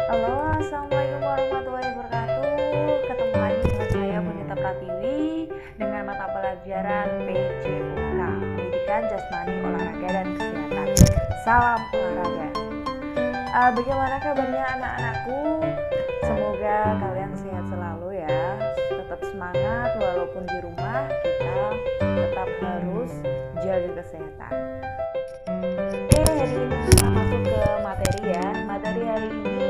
Halo, assalamualaikum warahmatullahi wabarakatuh. Ketemu lagi dengan saya Bonita Pratiwi dengan mata pelajaran PJOK, Pendidikan Jasmani, Olahraga dan Kesehatan. Salam olahraga. Bagaimana kabarnya anak-anakku? Semoga kalian sehat selalu ya. Tetap semangat walaupun di rumah kita tetap harus jaga kesehatan. Hari ini kita masuk ke materi ya. Materi hari ini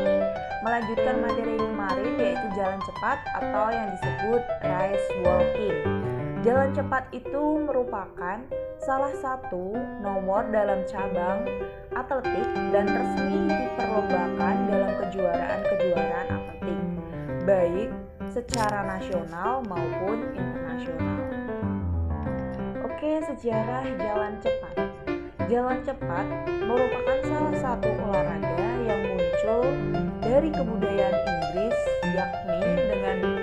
melanjutkan materi kemarin, yaitu jalan cepat atau yang disebut race walking. Jalan cepat itu merupakan salah satu nomor dalam cabang atletik dan resmi diperlombakan dalam kejuaraan-kejuaraan atletik, baik secara nasional maupun internasional. Oke, sejarah jalan cepat. Jalan cepat merupakan salah satu olahraga yang muncul dari kebudayaan Inggris, yakni dengan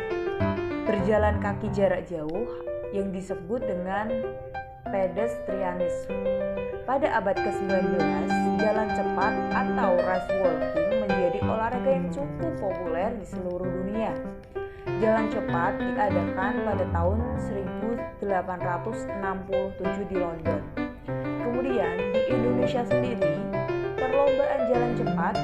berjalan kaki jarak jauh yang disebut dengan pedestrianisme. Pada abad ke-19, jalan cepat atau race walking menjadi olahraga yang cukup populer di seluruh dunia. Jalan cepat diadakan pada tahun 1867 di London. Kemudian di Indonesia sendiri, perlombaan jalan cepat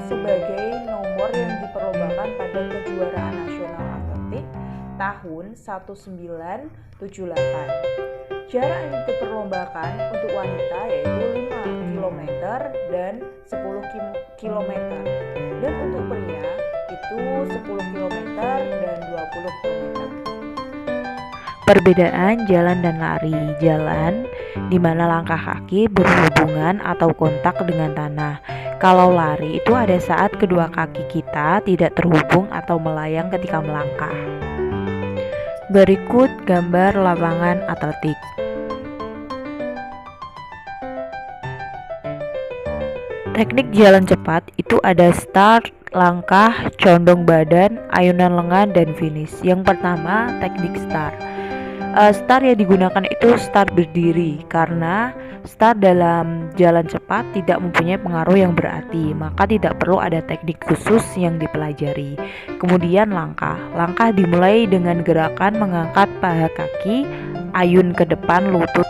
sebagai nomor yang diperlombakan pada kejuaraan nasional atletik tahun 1978. Jarak yang diperlombakan untuk wanita yaitu 5 km dan 10 km, dan untuk pria itu 10 km dan 20 km. Perbedaan jalan dan lari. Jalan di mana langkah kaki berhubungan atau kontak dengan tanah. Kalau lari itu ada saat kedua kaki kita tidak terhubung atau melayang ketika melangkah. Berikut gambar lapangan atletik. Teknik jalan cepat itu ada start, langkah, condong badan, ayunan lengan, dan finish. Yang pertama, teknik start. Start yang digunakan itu start berdiri, karena start dalam jalan cepat tidak mempunyai pengaruh yang berarti, maka tidak perlu ada teknik khusus yang dipelajari. Kemudian langkah. Langkah dimulai dengan gerakan mengangkat paha kaki, ayun ke depan, lutut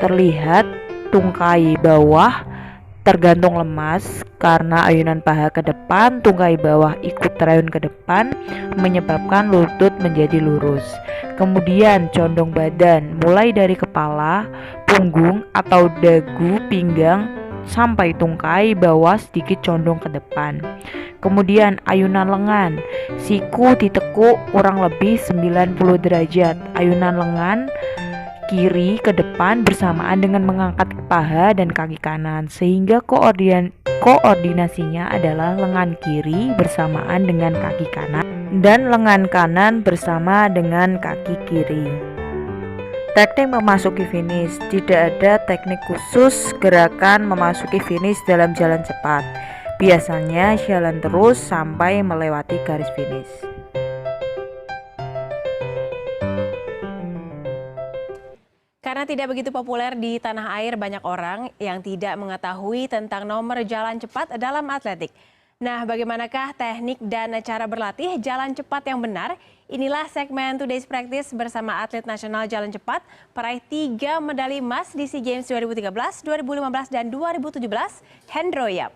terlihat, tungkai bawah tergantung lemas, karena ayunan paha ke depan, tungkai bawah ikut terayun ke depan, menyebabkan lutut menjadi lurus. Kemudian condong badan, mulai dari kepala, punggung atau dagu, pinggang, sampai tungkai bawah sedikit condong ke depan. Kemudian ayunan lengan, siku ditekuk kurang lebih 90 derajat. Ayunan lengan kiri ke depan bersamaan dengan mengangkat paha dan kaki kanan, sehingga koordinasinya adalah lengan kiri bersamaan dengan kaki kanan dan lengan kanan bersama dengan kaki kiri. Teknik memasuki finish. Tidak ada teknik khusus gerakan memasuki finish dalam jalan cepat. Biasanya jalan terus sampai melewati garis finish. Karena tidak begitu populer di tanah air, banyak orang yang tidak mengetahui tentang nomor jalan cepat dalam atletik. Nah, bagaimanakah teknik dan cara berlatih jalan cepat yang benar? Inilah segmen Today's Practice bersama atlet nasional jalan cepat, peraih 3 medali emas di SEA Games 2013, 2015, dan 2017, Hendro Yap.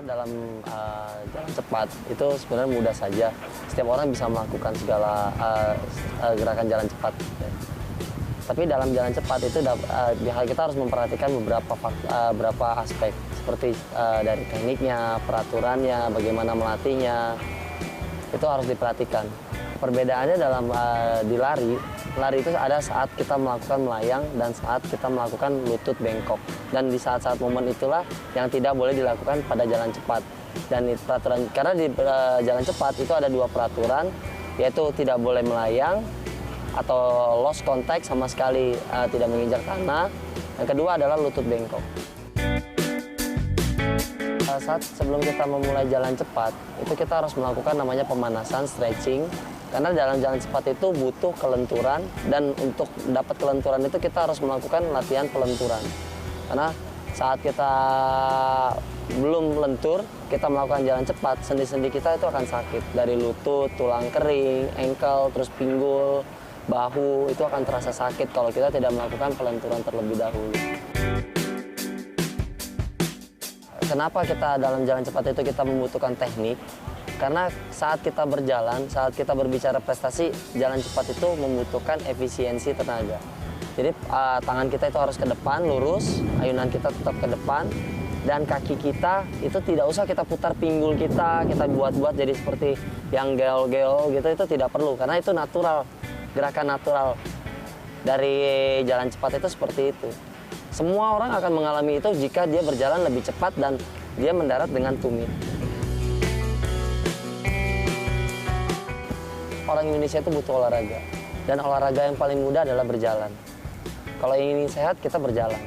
Dalam jalan cepat itu sebenarnya mudah saja. Setiap orang bisa melakukan segala gerakan jalan cepat. Ya. Tapi dalam jalan cepat itu kita harus memperhatikan beberapa aspek, seperti dari tekniknya, peraturannya, bagaimana melatihnya, itu harus diperhatikan. Perbedaannya dalam di lari itu ada saat kita melakukan melayang dan saat kita melakukan lutut bengkok. Dan di saat-saat momen itulah yang tidak boleh dilakukan pada jalan cepat. Dan peraturan, karena di jalan cepat itu ada 2 peraturan, yaitu tidak boleh melayang atau lost contact, sama sekali tidak menginjak tanah. Yang kedua adalah lutut bengkok. saat sebelum kita memulai jalan cepat, itu kita harus melakukan namanya pemanasan, stretching. Karena dalam jalan cepat itu butuh kelenturan, dan untuk dapat kelenturan itu kita harus melakukan latihan pelenturan. Karena saat kita belum lentur, kita melakukan jalan cepat, sendi-sendi kita itu akan sakit. Dari lutut, tulang kering, ankle, terus pinggul, bahu, itu akan terasa sakit kalau kita tidak melakukan pelenturan terlebih dahulu. Kenapa kita dalam jalan cepat itu kita membutuhkan teknik? Karena saat kita berjalan, saat kita berbicara prestasi, jalan cepat itu membutuhkan efisiensi tenaga. Jadi tangan kita itu harus ke depan, lurus, ayunan kita tetap ke depan, dan kaki kita itu tidak usah kita putar pinggul kita buat-buat jadi seperti yang geol-geol gitu, itu tidak perlu. Karena itu natural, gerakan natural dari jalan cepat itu seperti itu. Semua orang akan mengalami itu jika dia berjalan lebih cepat dan dia mendarat dengan tumit. Orang Indonesia itu butuh olahraga, dan olahraga yang paling mudah adalah berjalan. Kalau ingin sehat, kita berjalan.